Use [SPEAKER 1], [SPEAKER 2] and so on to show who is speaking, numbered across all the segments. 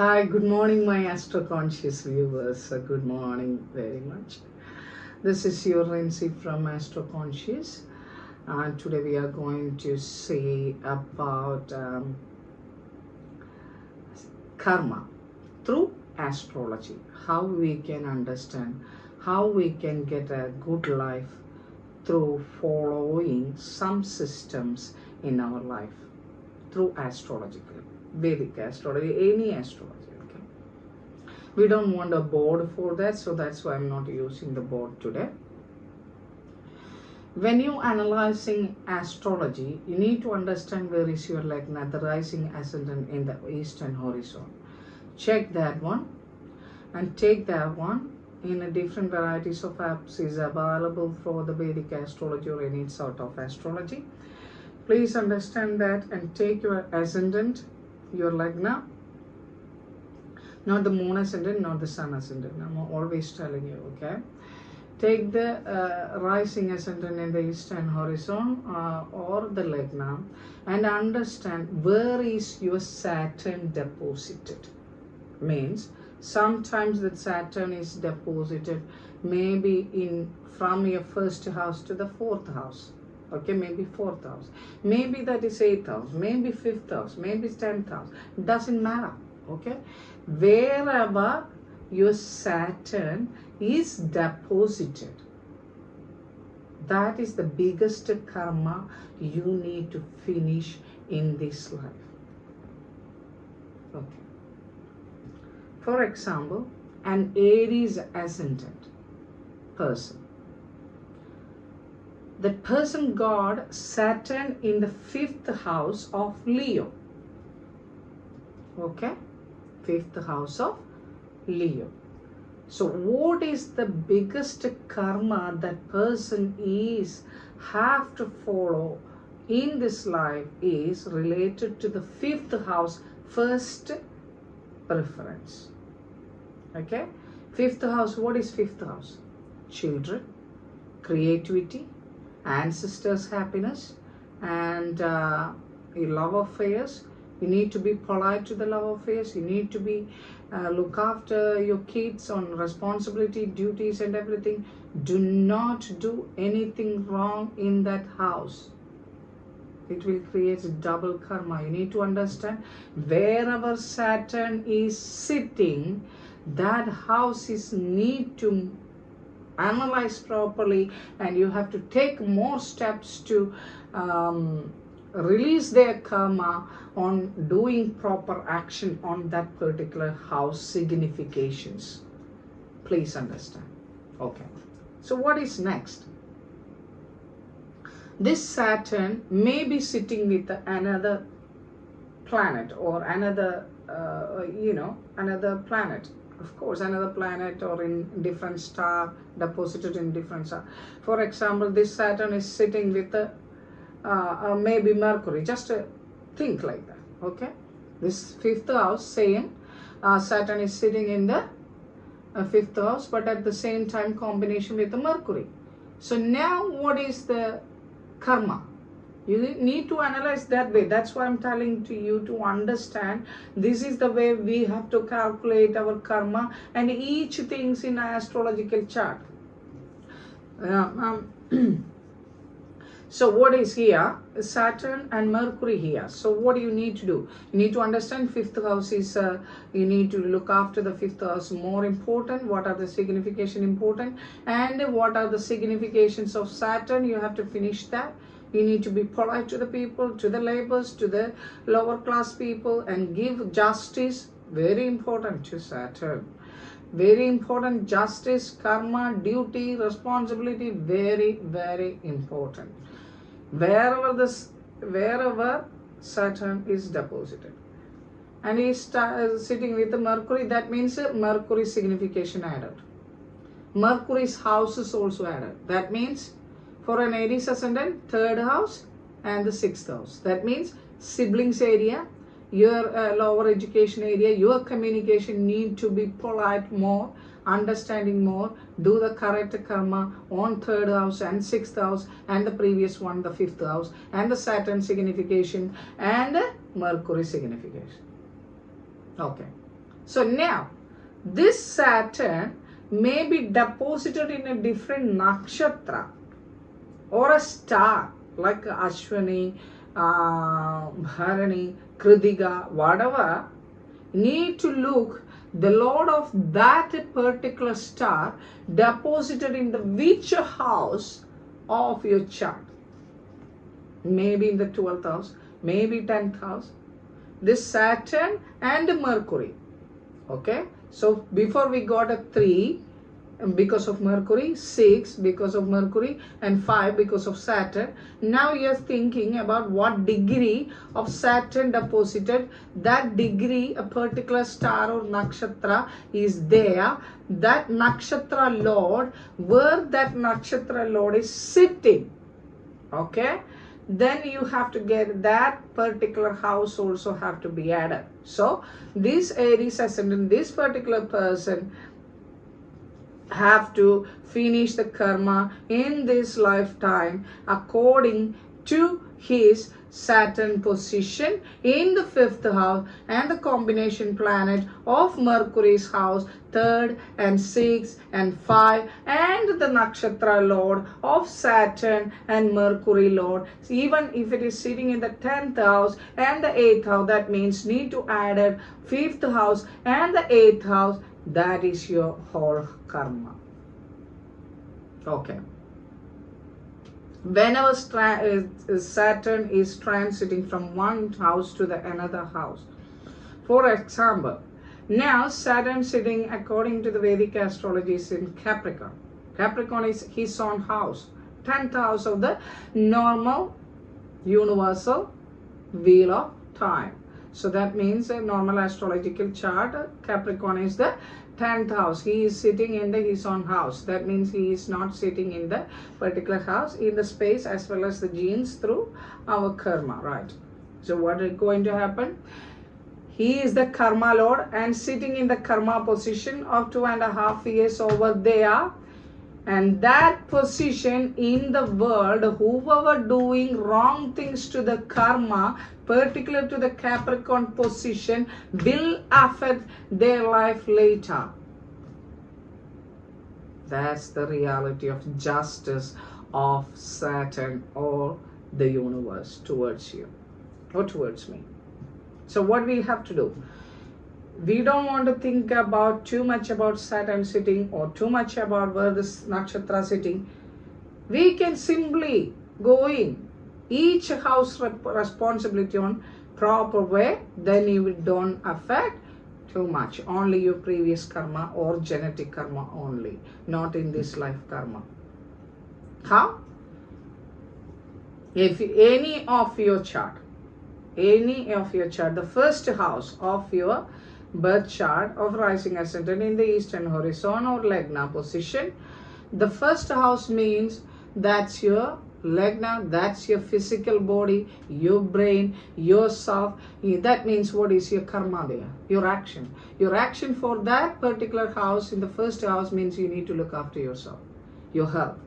[SPEAKER 1] Hi, good morning, my astro conscious viewers. Good morning, very much. This is your Renzi from Astro Conscious, and today we are going to see about karma through astrology. How we can understand, how we can get a good life through following some systems in our life through astrological. Vedic astrology, any astrology, okay. We don't want a board for that, so that's why I'm not using the board today. When you analyzing astrology, you need to understand where is your Lagna, the rising ascendant in the eastern horizon. Check that one and take that one in a different varieties of apps is available for the Vedic astrology or any sort of astrology. Please understand that and take your ascendant, your Lagna, not the moon ascendant, not the sun ascendant. I'm always telling you, okay? Take the rising ascendant in the eastern horizon or the Lagna and understand where is your Saturn deposited. Means sometimes that Saturn is deposited maybe in from your first house to the fourth house. Okay, maybe fourth house, maybe that is eighth house, maybe fifth house, maybe 10th house, doesn't matter. Okay, wherever your Saturn is deposited, that is the biggest karma you need to finish in this life. Okay, for example, an Aries ascendant person, that person got Saturn in the 5th house of Leo. Okay, 5th house of Leo. So what is the biggest karma that person is have to follow in this life is related to the 5th house, first preference. Okay, 5th house, what is 5th house? Children, creativity, ancestors' happiness, and your love affairs. You need to be polite to the love affairs. You need to be look after your kids on responsibility, duties, and everything. Do not do anything wrong in that house. It will create a double karma. You need to understand wherever Saturn is sitting, that house is need to analyze properly, and you have to take more steps to release their karma on doing proper action on that particular house significations. Please understand. Okay, so what is next? This Saturn may be sitting with another planet or another another planet. Of course, another planet or in different star, deposited in different star. For example, this Saturn is sitting with maybe Mercury. Just think like that. Okay, this 5th house, same. Saturn is sitting in the 5th house, but at the same time combination with the Mercury. So now what is the karma? You need to analyze that way. That's why I'm telling to you to understand. This is the way we have to calculate our karma and each things in an astrological chart. So what is here? Saturn and Mercury here. So what do you need to do? You need to understand 5th house is, you need to look after the 5th house more important. What are the signification important? And what are the significations of Saturn? You have to finish that. You need to be polite to the people, to the laborers, to the lower class people, and give justice. Very important to Saturn. Very important. Justice, karma, duty, responsibility. Very, very important. Wherever Saturn is deposited, and he is sitting with the Mercury, that means Mercury signification added. Mercury's house is also added. That means for an Aries ascendant, 3rd house and the 6th house. That means siblings area, your lower education area, your communication need to be polite more, understanding more, do the correct karma on 3rd house and 6th house and the previous one, the 5th house, and the Saturn signification and Mercury signification. Okay. So now, this Saturn may be deposited in a different nakshatra or a star like Ashwini, Bharani, Kritika, whatever. Need to look the lord of that particular star deposited in the which house of your chart. Maybe in the 12th house, maybe 10th house. This Saturn and Mercury. Okay, so before we got a 3 because of Mercury, 6 because of Mercury, and 5 because of Saturn. Now you're thinking about what degree of Saturn deposited, that degree a particular star or nakshatra is there, that nakshatra lord, where that nakshatra lord is sitting. Okay, then you have to get that particular house also have to be added. So this Aries ascendant, this particular person have to finish the karma in this lifetime according to his Saturn position in the 5th house and the combination planet of Mercury's house 3rd and 6th and 5 and the nakshatra lord of Saturn and Mercury lord. Even if it is sitting in the 10th house and the 8th house, that means need to add a 5th house and the 8th house. That is your whole karma. Okay. Whenever Saturn is transiting from one house to the another house. For example, now Saturn sitting according to the Vedic astrology is in Capricorn. Capricorn is his own house. 10th house of the normal universal wheel of time. So that means a normal astrological chart, Capricorn is the 10th house. He is sitting in his own house. That means he is not sitting in the particular house, in the space as well as the genes through our karma, right? So what is going to happen? He is the karma lord and sitting in the karma position of 2.5 years over there. And that position in the world, whoever doing wrong things to the karma, particular to the Capricorn position, will affect their life later. That's the reality of justice of Saturn or the universe towards you or towards me. So what we have to do? We don't want to think about too much about Saturn sitting or too much about where this nakshatra sitting. We can simply go in each house responsibility on proper way, then you don't affect too much. Only your previous karma or genetic karma only, not in this life karma. How? If any of your chart, the first house of your birth chart of rising ascendant in the eastern horizon or Lagna position, the first house means that's your Lagna, that's your physical body, your brain, yourself. That means what is your karma there, your action. Your action for that particular house in the first house means you need to look after yourself, your health,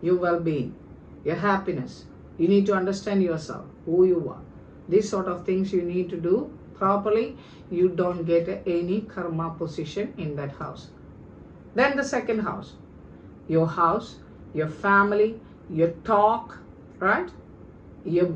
[SPEAKER 1] your well-being, your happiness. You need to understand yourself, who you are. These sort of things you need to do properly. You don't get any karma position in that house. Then the second house, your family, your talk, right? Your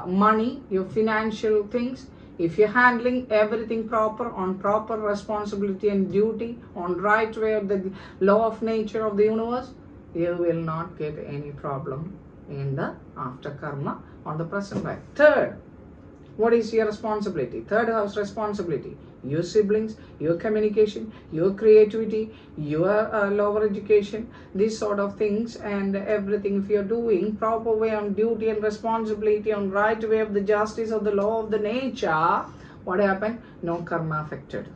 [SPEAKER 1] money, your financial things. If you're handling everything proper, on proper responsibility and duty, on right way of the law of nature of the universe, you will not get any problem in the after karma on the present life. Third, what is your responsibility? Third house responsibility. Your siblings, your communication, your creativity, your lower education, these sort of things and everything. If you're doing proper way on duty and responsibility on right way of the justice of the law of the nature, what happened? No karma affected.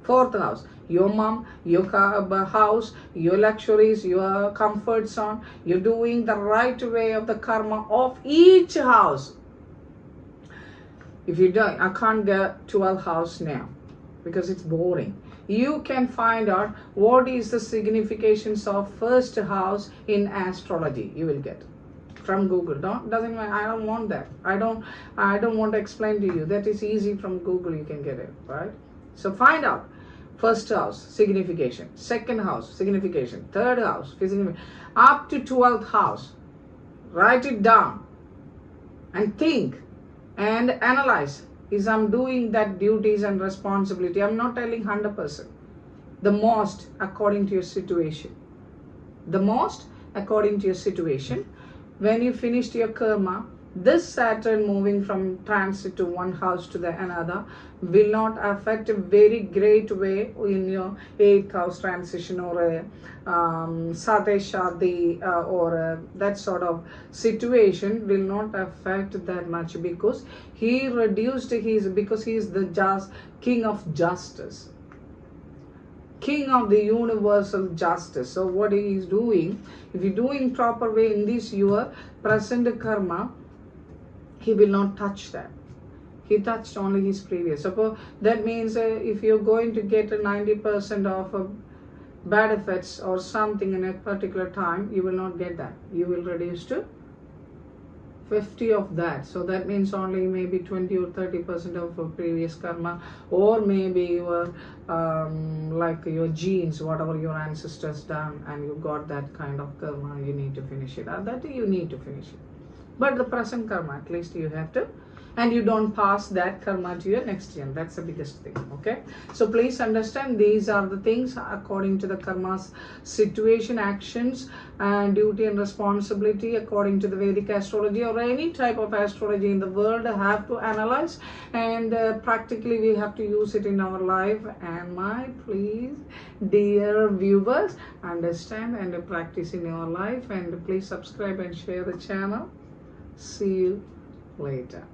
[SPEAKER 1] Fourth house, your mom, your house, your luxuries, your comfort zone. You're doing the right way of the karma of each house. If you don't, I can't get 12th house now because it's boring. You can find out what is the significance of first house in astrology. You will get from Google. Doesn't matter. I don't want that. I don't want to explain to you. That is easy from Google. You can get it, right? So find out. First house, signification. Second house, signification. Third house, signification. Up to 12th house. Write it down and think and analyze. Is I'm doing that duties and responsibility? I'm not telling 100%. The most according to your situation. The most according to your situation. When you finished your karma, this Saturn moving from transit to one house to the another will not affect a very great way in your 8th house transition or a Sate Shadi or that sort of situation will not affect that much, because he reduced his, because he is the king of justice, king of the universal justice. So what he is doing, if you do in proper way in this your present karma, he will not touch that. He touched only his previous. Suppose that means if you're going to get a 90% of bad effects or something in a particular time, you will not get that. You will reduce to 50 of that. So that means only maybe 20 or 30% of previous karma, or maybe your like your genes, whatever your ancestors done, and you got that kind of karma, you need to finish it. That you need to finish it. But the present karma, at least you have to, and you don't pass that karma to your next gen. That's the biggest thing. Okay, so please understand, these are the things according to the karma's situation, actions, and duty and responsibility according to the Vedic astrology or any type of astrology in the world. Have to analyze, and practically we have to use it in our life. And my please dear viewers, understand and practice in your life, and please subscribe and share the channel. See you later.